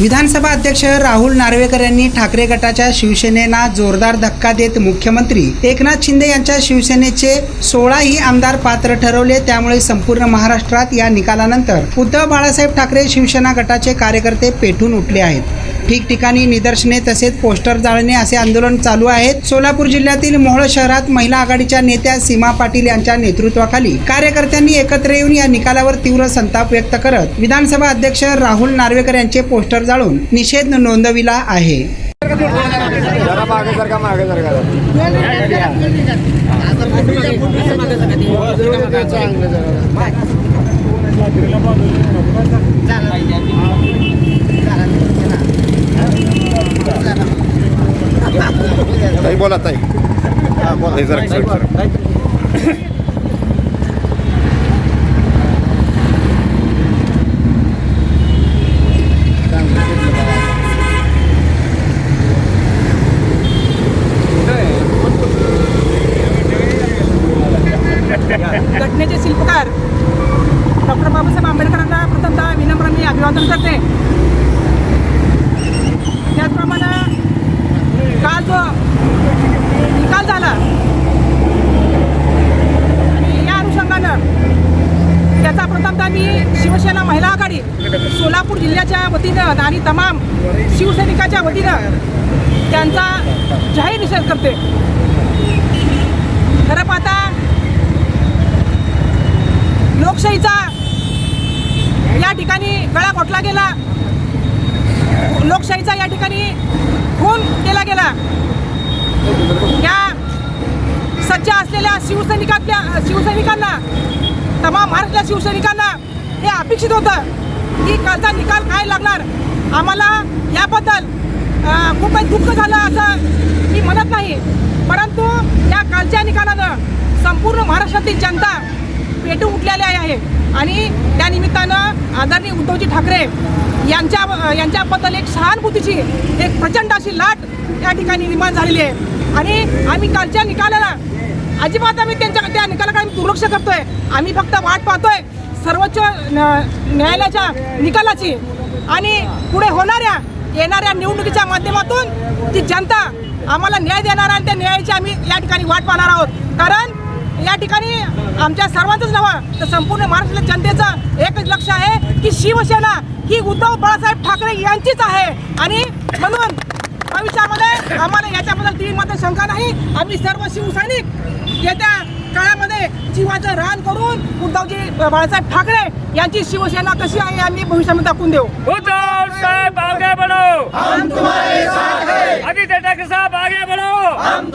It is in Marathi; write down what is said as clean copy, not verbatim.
विधानसभा अध्यक्ष राहुल नार्वेकर यांनी ठाकरे गटाच्या शिवसेनेला जोरदार धक्का देत मुख्यमंत्री एकनाथ शिंदे यांच्या शिवसेनेचे 16ही आमदार पात्र ठरवले। त्यामुळे संपूर्ण महाराष्ट्रात या निकालानंतर उद्धव बाळासाहेब ठाकरे शिवसेना गटाचे कार्यकर्ते पेटून उठले आहेत। ठिकठिकाणी निदर्शने तसेच पोस्टर जाळणे असे आंदोलन चालू आहेत। सोलापूर जिल्ह्यातील मोहोळ शहरात महिला आघाडीच्या नेत्या सीमा पाटील यांच्या नेतृत्वाखाली कार्यकर्त्यांनी एकत्र येऊन या निकालावर तीव्र संताप व्यक्त करत विधानसभा अध्यक्ष राहुल नार्वेकर यांचे पोस्टर जाळून निषेध नोंदविला आहे। ताई बोला ताई, बोला जरा घटनेचे शिल्पकार डॉक्टर बाबासाहेब आंबेडकरांना प्रथमतः विनम्र मी अभिवादन करते। त्याचप्रमाणे काल जो निकाल झाला आणि या अनुषंगानं त्याचा प्रथमतः मी शिवसेना महिला आघाडी सोलापूर जिल्ह्याच्या वतीनं आणि तमाम शिवसैनिकाच्या वतीनं त्यांचा जाहीर निषेध करते। खरं पाहता लोकशाहीचा या ठिकाणी गळा घोटला गेला, लोकशाहीचा या ठिकाणी खून केला गेला। या सज्ज असलेल्या शिवसैनिकांना तमाम महाराष्ट्रातल्या शिवसैनिकांना हे अपेक्षित होतं की कालचा निकाल काय लागणार। आम्हाला याबद्दल खूप काही दुःख झालं असं मी म्हणत नाही, परंतु या कालच्या निकालानं संपूर्ण महाराष्ट्रातील जनता पेटून उठलेली आहे आणि त्या निमित्तानं आदरणीय उद्धवजी ठाकरे यांच्याबद्दल एक सहानुभूतीची एक प्रचंड अशी लाट या ठिकाणी निर्माण झालेली आहे। आणि आम्ही कालच्या निकालाला अजिबात आम्ही त्या निकालाकडे दुर्लक्ष करतोय। आम्ही फक्त वाट पाहतोय सर्वोच्च न्यायालयाच्या निकालाची आणि पुढे येणाऱ्या निवडणुकीच्या माध्यमातून ती जनता आम्हाला न्याय देणार आणि त्या न्यायाची आम्ही या ठिकाणी वाट पाहणार आहोत। कारण या ठिकाणी आमच्या सर्वांचंच नव्हे तर संपूर्ण महाराष्ट्रातल्या जनतेचं एकच लक्ष आहे की शिवसेना ही उद्धव बाळासाहेब ठाकरे यांचीच आहे आणि म्हणून भविष्यामध्ये आम्हाला याच्याबद्दल तीनमध्ये शंका नाही। आम्ही सर्व शिवसैनिक येत्या काळामध्ये जीवाचं रान करून उद्धवजी बाळासाहेब ठाकरे यांची शिवसेना कशी आहे आम्ही भविष्यामध्ये दाखवून देऊ। उद्धव साहेब आगे बढ़ो, हम तुम्हारे साथ हैं। आदित्य ठाकरे साहब आगे बढ़ो, हम